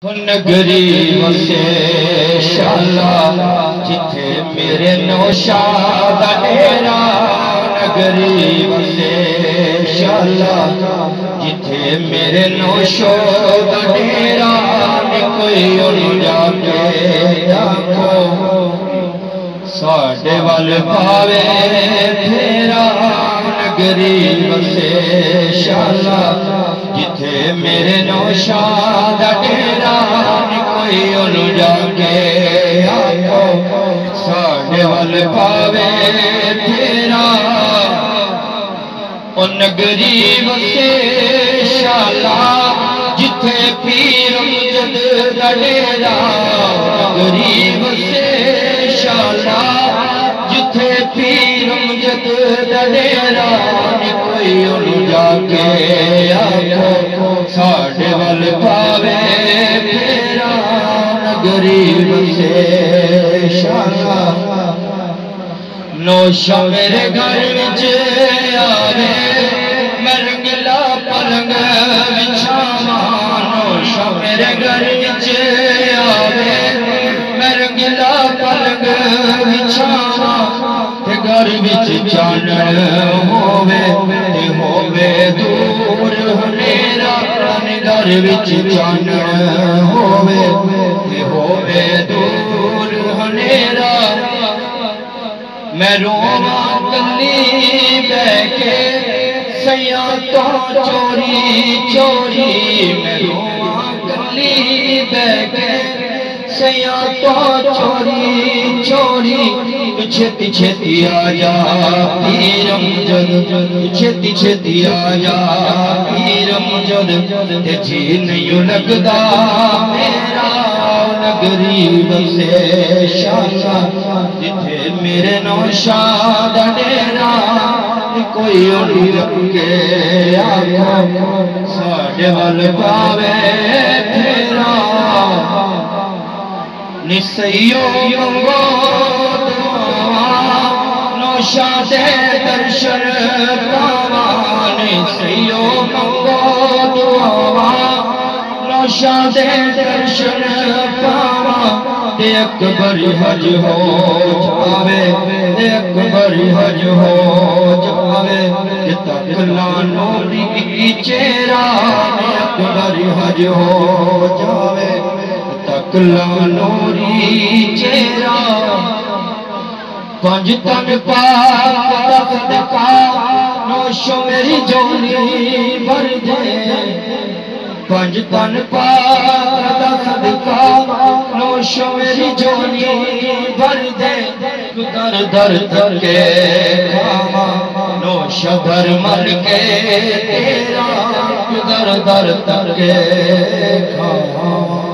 नगरी वसे शाला जिथे मेरे नौशाद डेरा। नगरी वसे शाला जिथे मेरे नौशाद डेरा। कोई उड़ जाके आखो साडे वल पावे फेरा। नगरी वसे शाला जिथे मेरे नौशाद डेरा। कोई उन्हों जाके आखो साडे वल पावे फेरा। ओ नगरी वसे शाला जिथे पीर मुजद दा डेरा। नगरी वसे शाला जिथे पीर मुजद दा डेरा। कोई उन्हों जाके आखो साडे वल पावे फेरा। नगरी वसे शाला नौशा मेरे घर विच आवे। मैं रंगला पलंग बिछावा। नौशा मेरे घर विच आवे। मैं रंगला पलंग बिछावा। घर विच चानण होवे ते होवे दूर हनेरा। घर विच चानण होवे ते होवे दूर हनेरा। मैं रोवा कली बैके सैया तो चोरी चोरी। मैं रोवा कली बैके सैया तो चोरी चोरी। छेती छेती आजा पीर मुजद। छेती छेती आजा पीर मुजद। जी नहीं लगदा मेरा। नगरी वसे शाला जिथे मेरे नौशाद डेरा। कोई उड़ी रखे आखो साडे वल पावे फेरा। निसैयो मंगो नौशादे दर्शन पावा। निसैयो मंगो दुआवा नौशादे दर्शन पावा। अकबर हज हो जावे। अकबर हज हो जावे। तकला नूरी चेहरा। अकबर हज हो जावे। तकला नूरी चेहरा। पंज तन पाक सदका नौशो मेरी जोली भर जाए। पंज तन पाक सदका नौशो मेरी जोली भर दे। दर दर थके खावा नौश धर मर के तेरा। दर दर थके खावा।